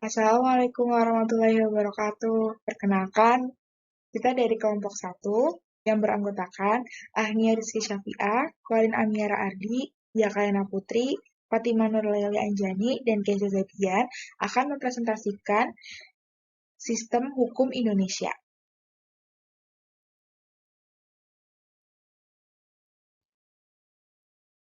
Assalamualaikum warahmatullahi wabarakatuh. Perkenalkan, kita dari kelompok 1 yang beranggotakan Ahnia Rizky Syafi'ah, Colin Amiara Ardi, Yakayana Putri, Fatimah Nurlayli Anjani, dan Keza Zadian akan mempresentasikan sistem hukum Indonesia.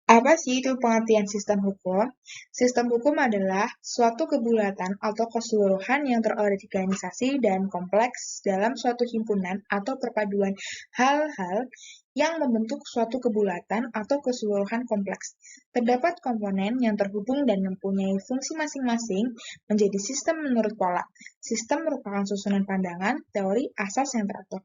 Apa sih itu pengertian sistem hukum? Sistem hukum adalah suatu kebulatan atau keseluruhan yang terorganisasi dan kompleks dalam suatu himpunan atau perpaduan hal-hal yang membentuk suatu kebulatan atau keseluruhan kompleks. Terdapat komponen yang terhubung dan mempunyai fungsi masing-masing menjadi sistem menurut pola. Sistem merupakan susunan pandangan, teori, asas yang teratur.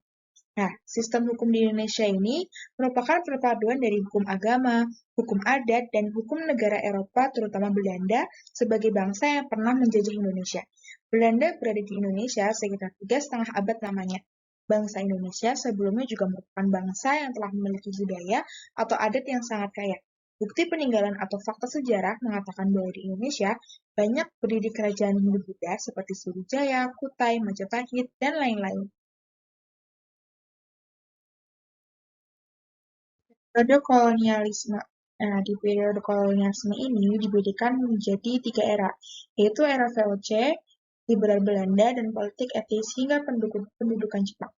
Nah, sistem hukum di Indonesia ini merupakan perpaduan dari hukum agama, hukum adat, dan hukum negara Eropa, terutama Belanda, sebagai bangsa yang pernah menjajah Indonesia. Belanda berada di Indonesia sekitar 3,5 abad lamanya. Bangsa Indonesia sebelumnya juga merupakan bangsa yang telah memiliki budaya atau adat yang sangat kaya. Bukti peninggalan atau fakta sejarah mengatakan bahwa di Indonesia banyak berdiri kerajaan Hindu-Buddha seperti Sriwijaya, Kutai, Majapahit, dan lain-lain. Periode kolonialisme. Nah, di periode kolonialisme ini dibedakan menjadi 3 era, yaitu era VOC, liberal Belanda, dan politik etis hingga pendudukan Jepang.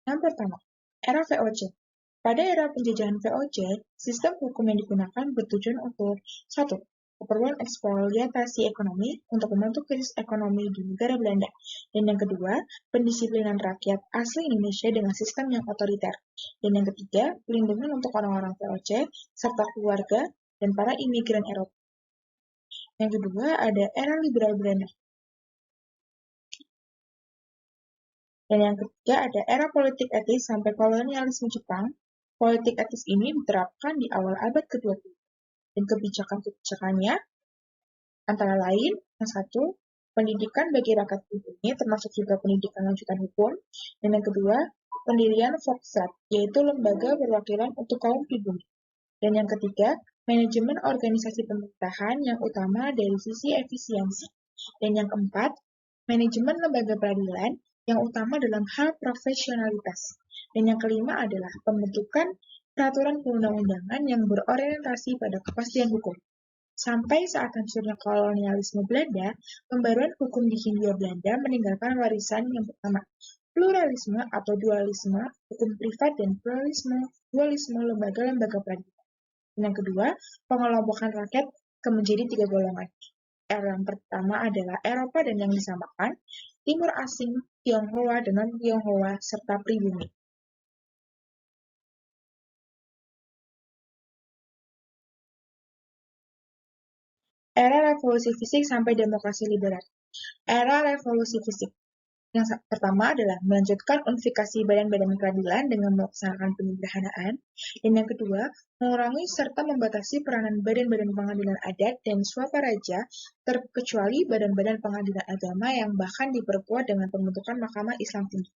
Yang pertama, era VOC. Pada era penjajahan VOC, sistem hukum yang digunakan bertujuan untuk 1. Keperluan eksploitasi ekonomi untuk membentuk krisis ekonomi di negara Belanda. Dan yang kedua, pendisiplinan rakyat asli Indonesia dengan sistem yang otoriter. Dan yang ketiga, pelindungan untuk orang-orang VOC, serta keluarga dan para imigran Eropa. Yang kedua, ada era liberal Belanda. Dan yang ketiga, ada era politik etis sampai kolonialisme Jepang. Politik etis ini diterapkan di awal abad ke-20. Dan kebijakan-kebijakannya antara lain, yang satu, pendidikan bagi rakyat pribumi, termasuk juga pendidikan lanjutan hukum. Dan yang kedua, pendirian Volksraad, yaitu lembaga perwakilan untuk kaum pribumi. Dan yang ketiga, manajemen organisasi pemerintahan yang utama dari sisi efisiensi. Dan yang keempat, manajemen lembaga peradilan yang utama dalam hal profesionalitas. Dan yang kelima adalah pembentukan peraturan perundang-undangan yang berorientasi pada kepastian hukum. Sampai saat hancurnya kolonialisme Belanda, pembaruan hukum di Hindia Belanda meninggalkan warisan yang pertama, pluralisme atau dualisme, hukum privat dan dualisme lembaga-lembaga peradilan. Yang kedua, pengelompokan rakyat menjadi 3 golongan. Era yang pertama adalah Eropa dan yang disamakan, Timur asing, Tionghoa dan non-Tionghoa, serta pribumi. Era revolusi fisik sampai demokrasi liberal. Era revolusi fisik. Yang pertama adalah melanjutkan unifikasi badan-badan peradilan dengan melaksanakan penyederhanaan. Dan yang kedua, mengurangi serta membatasi peranan badan-badan pengadilan adat dan swaparaja, terkecuali badan-badan pengadilan agama yang bahkan diperkuat dengan pembentukan Mahkamah Islam Tinggi.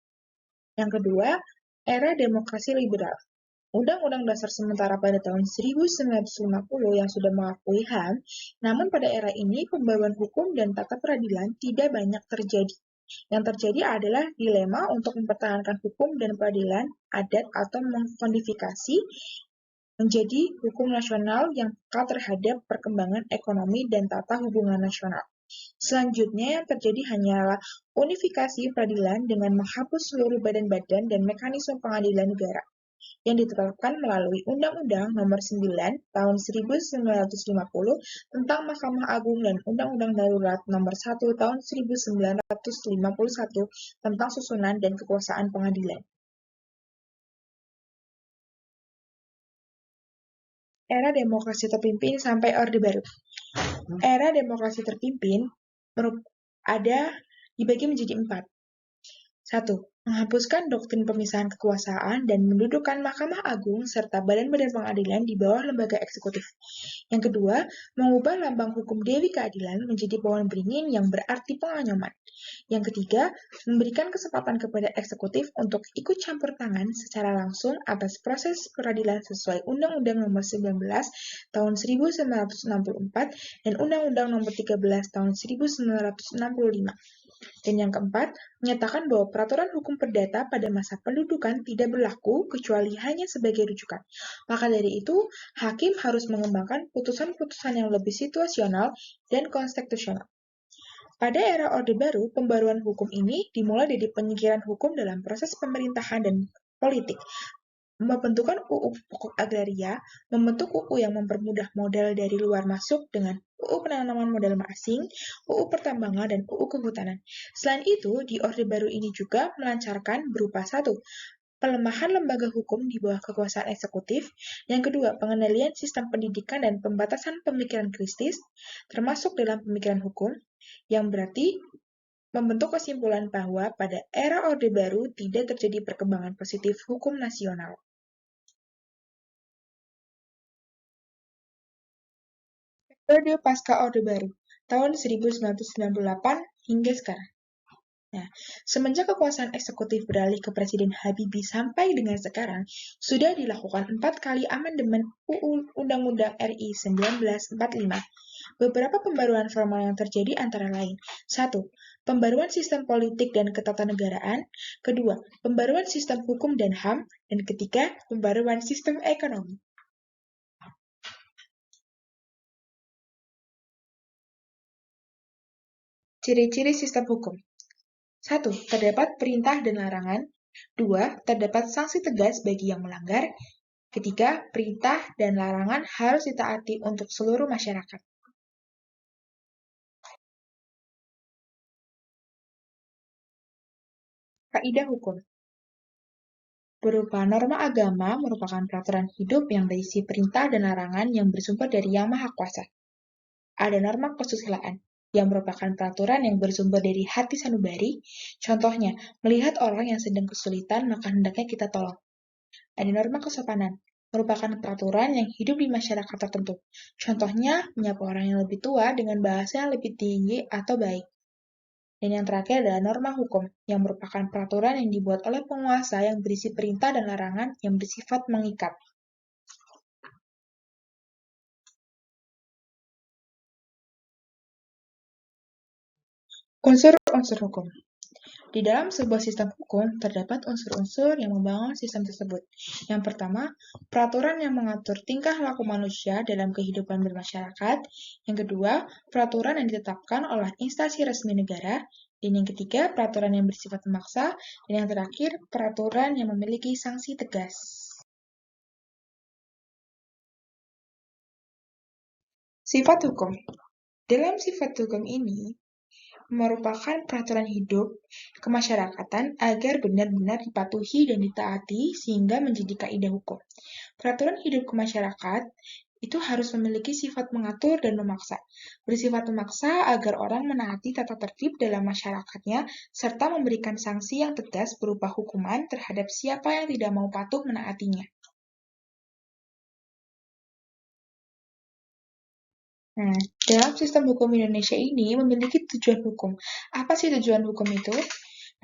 Yang kedua, era demokrasi liberal. Undang-Undang Dasar sementara pada tahun 1950 yang sudah mengakui HAM, namun pada era ini pembaruan hukum dan tata peradilan tidak banyak terjadi. Yang terjadi adalah dilema untuk mempertahankan hukum dan peradilan adat atau mengkodifikasi menjadi hukum nasional yang peka terhadap perkembangan ekonomi dan tata hubungan nasional. Selanjutnya yang terjadi hanyalah unifikasi peradilan dengan menghapus seluruh badan-badan dan mekanisme pengadilan negara yang ditetapkan melalui Undang-Undang Nomor 9 Tahun 1950 tentang Mahkamah Agung dan Undang-Undang Darurat Nomor 1 Tahun 1951 tentang susunan dan kekuasaan pengadilan. Era demokrasi terpimpin sampai Orde Baru. Era demokrasi terpimpin dibagi menjadi 4. 1. menghapuskan doktrin pemisahan kekuasaan dan mendudukkan Mahkamah Agung serta badan-badan pengadilan di bawah lembaga eksekutif. Yang kedua, mengubah lambang hukum Dewi Keadilan menjadi pohon beringin yang berarti pengayoman. Yang ketiga, memberikan kesempatan kepada eksekutif untuk ikut campur tangan secara langsung atas proses peradilan sesuai Undang-Undang Nomor 19 Tahun 1964 dan Undang-Undang Nomor 13 Tahun 1965. Dan yang keempat, menyatakan bahwa peraturan hukum perdata pada masa pendudukan tidak berlaku kecuali hanya sebagai rujukan. Maka dari itu, hakim harus mengembangkan putusan-putusan yang lebih situasional dan konstitusional. Pada era Orde Baru, pembaruan hukum ini dimulai dari penyingkiran hukum dalam proses pemerintahan dan politik, membentukkan UU Pokok Agraria, membentuk UU yang mempermudah modal dari luar masuk dengan UU Penanaman Modal Asing, UU Pertambangan, dan UU Kehutanan. Selain itu, di Orde Baru ini juga melancarkan berupa 1. Pelemahan lembaga hukum di bawah kekuasaan eksekutif. Yang kedua, pengendalian sistem pendidikan dan pembatasan pemikiran kritis, termasuk dalam pemikiran hukum, yang berarti membentuk kesimpulan bahwa pada era Orde Baru tidak terjadi perkembangan positif hukum nasional. Periode pasca Orde Baru, tahun 1998 hingga sekarang. Nah, semenjak kekuasaan eksekutif beralih ke Presiden Habibie sampai dengan sekarang, sudah dilakukan 4 kali amandemen UU Undang-Undang RI 1945. Beberapa pembaruan formal yang terjadi antara lain. 1. Pembaruan sistem politik dan ketatanegaraan. Kedua, pembaruan sistem hukum dan HAM. Dan ketiga, pembaruan sistem ekonomi. Ciri-ciri sistem hukum. 1. Terdapat perintah dan larangan. 2. Terdapat sanksi tegas bagi yang melanggar. Ketiga, perintah dan larangan harus ditaati untuk seluruh masyarakat. Kaidah hukum berupa norma agama merupakan peraturan hidup yang berisi perintah dan larangan yang bersumber dari Yang Maha Kuasa. Ada norma kesusilaan yang merupakan peraturan yang bersumber dari hati sanubari. Contohnya, melihat orang yang sedang kesulitan maka hendaknya kita tolong. Ada norma kesopanan, merupakan peraturan yang hidup di masyarakat tertentu. Contohnya, menyapa orang yang lebih tua dengan bahasa yang lebih tinggi atau baik. Dan yang terakhir adalah norma hukum, yang merupakan peraturan yang dibuat oleh penguasa yang berisi perintah dan larangan yang bersifat mengikat. Unsur-unsur hukum. Di dalam sebuah sistem hukum, terdapat unsur-unsur yang membangun sistem tersebut. Yang pertama, peraturan yang mengatur tingkah laku manusia dalam kehidupan bermasyarakat. Yang kedua, peraturan yang ditetapkan oleh instansi resmi negara. Dan yang ketiga, peraturan yang bersifat memaksa. Dan yang terakhir, peraturan yang memiliki sanksi tegas. Sifat hukum. Dalam sifat hukum ini, merupakan peraturan hidup kemasyarakatan agar benar-benar dipatuhi dan ditaati sehingga menjadi kaidah hukum. Peraturan hidup kemasyarakatan itu harus memiliki sifat mengatur dan memaksa. Bersifat memaksa agar orang menaati tata tertib dalam masyarakatnya serta memberikan sanksi yang tegas berupa hukuman terhadap siapa yang tidak mau patuh menaatinya. Nah, dalam sistem hukum Indonesia ini memiliki tujuan hukum. Apa sih tujuan hukum itu?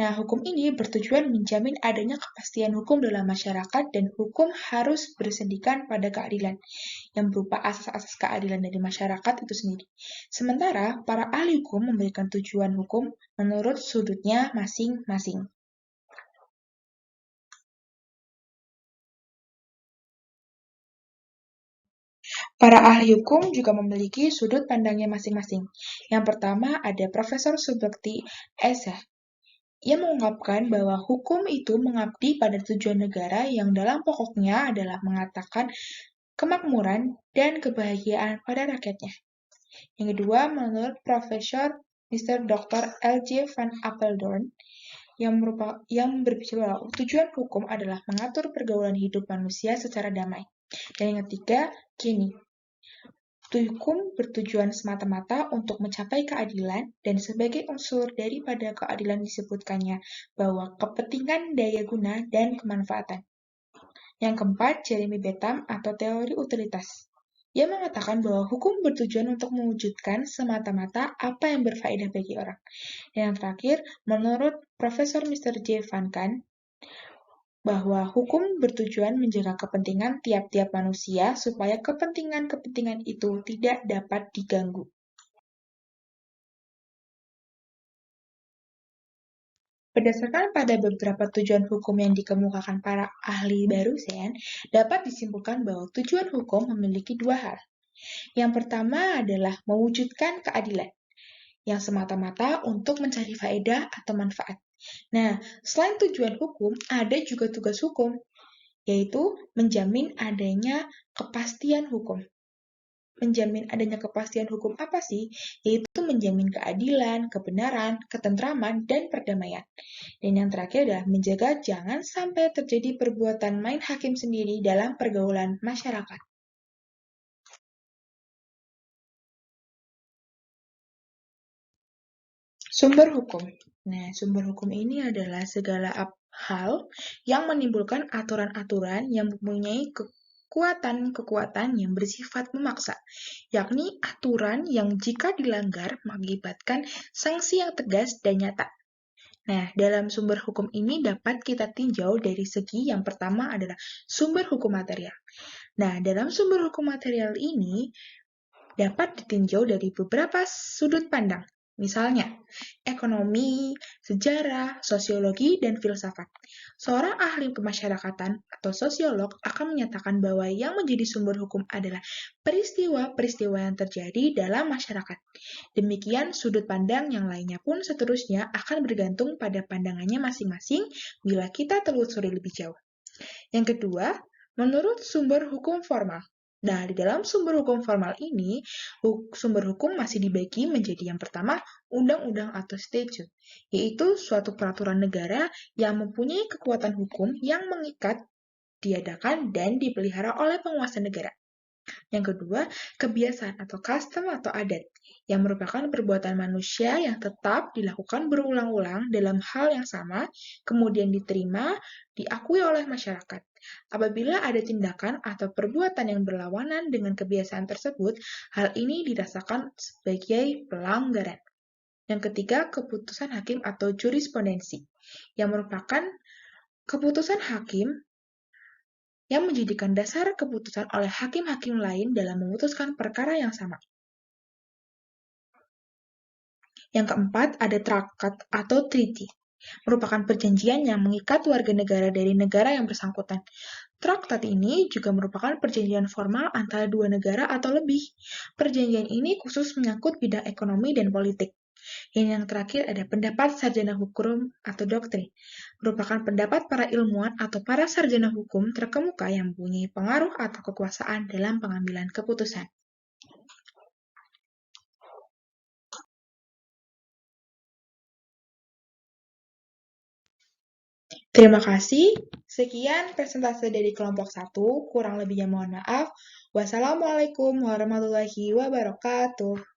Nah, hukum ini bertujuan menjamin adanya kepastian hukum dalam masyarakat dan hukum harus bersendikan pada keadilan, yang berupa asas-asas keadilan dari masyarakat itu sendiri. Sementara, para ahli hukum memberikan tujuan hukum menurut sudutnya masing-masing. Para ahli hukum juga memiliki sudut pandangnya masing-masing. Yang pertama ada Profesor Subekti Esa. Ia mengungkapkan bahwa hukum itu mengabdi pada tujuan negara yang dalam pokoknya adalah mengatakan kemakmuran dan kebahagiaan pada rakyatnya. Yang kedua, menurut Profesor Mr. Dr. L.J. van Apeldoorn, yang berbicara bahwa tujuan hukum adalah mengatur pergaulan hidup manusia secara damai. Dan yang ketiga, kini, Hukum bertujuan semata-mata untuk mencapai keadilan dan sebagai unsur daripada keadilan disebutkannya bahwa kepentingan daya guna dan kemanfaatan. Yang keempat, Jeremy Bentham atau teori utilitas. Ia mengatakan bahwa hukum bertujuan untuk mewujudkan semata-mata apa yang berfaedah bagi orang. Dan yang terakhir, menurut Profesor Mr. J. Van Kan, bahwa hukum bertujuan menjaga kepentingan tiap-tiap manusia supaya kepentingan-kepentingan itu tidak dapat diganggu. Berdasarkan pada beberapa tujuan hukum yang dikemukakan para ahli barusan, dapat disimpulkan bahwa tujuan hukum memiliki dua hal. Yang pertama adalah mewujudkan keadilan, yang semata-mata untuk mencari faedah atau manfaat. Nah, selain tujuan hukum, ada juga tugas hukum, yaitu menjamin adanya kepastian hukum. Menjamin adanya kepastian hukum apa sih? Yaitu menjamin keadilan, kebenaran, ketentraman, dan perdamaian. Dan yang terakhir adalah menjaga jangan sampai terjadi perbuatan main hakim sendiri dalam pergaulan masyarakat. Sumber hukum. Nah, sumber hukum ini adalah segala hal yang menimbulkan aturan-aturan yang mempunyai kekuatan yang bersifat memaksa, yakni aturan yang jika dilanggar mengakibatkan sanksi yang tegas dan nyata. Nah, dalam sumber hukum ini dapat kita tinjau dari segi yang pertama adalah sumber hukum material. Nah, dalam sumber hukum material ini dapat ditinjau dari beberapa sudut pandang. Misalnya, ekonomi, sejarah, sosiologi, dan filsafat. Seorang ahli kemasyarakatan atau sosiolog akan menyatakan bahwa yang menjadi sumber hukum adalah peristiwa-peristiwa yang terjadi dalam masyarakat. Demikian sudut pandang yang lainnya pun seterusnya akan bergantung pada pandangannya masing-masing bila kita telusuri lebih jauh. Yang kedua, menurut sumber hukum formal. Nah, di dalam sumber hukum formal ini, sumber hukum masih dibagi menjadi yang pertama, undang-undang atau statute, yaitu suatu peraturan negara yang mempunyai kekuatan hukum yang mengikat, diadakan, dan dipelihara oleh penguasa negara. Yang kedua, kebiasaan atau custom atau adat, yang merupakan perbuatan manusia yang tetap dilakukan berulang-ulang dalam hal yang sama, kemudian diterima, diakui oleh masyarakat. Apabila ada tindakan atau perbuatan yang berlawanan dengan kebiasaan tersebut, hal ini dirasakan sebagai pelanggaran. Yang ketiga, keputusan hakim atau jurisprudensi, yang merupakan keputusan hakim yang menjadikan dasar keputusan oleh hakim-hakim lain dalam memutuskan perkara yang sama. Yang keempat, ada traktat atau treaty, merupakan perjanjian yang mengikat warga negara dari negara yang bersangkutan. Traktat ini juga merupakan perjanjian formal antara dua negara atau lebih. Perjanjian ini khusus menyangkut bidang ekonomi dan politik. Yang terakhir ada pendapat sarjana hukum atau doktrin, merupakan pendapat para ilmuwan atau para sarjana hukum terkemuka yang mempunyai pengaruh atau kekuasaan dalam pengambilan keputusan. Terima kasih. Sekian presentase dari kelompok 1, kurang lebihnya mohon maaf. Wassalamualaikum warahmatullahi wabarakatuh.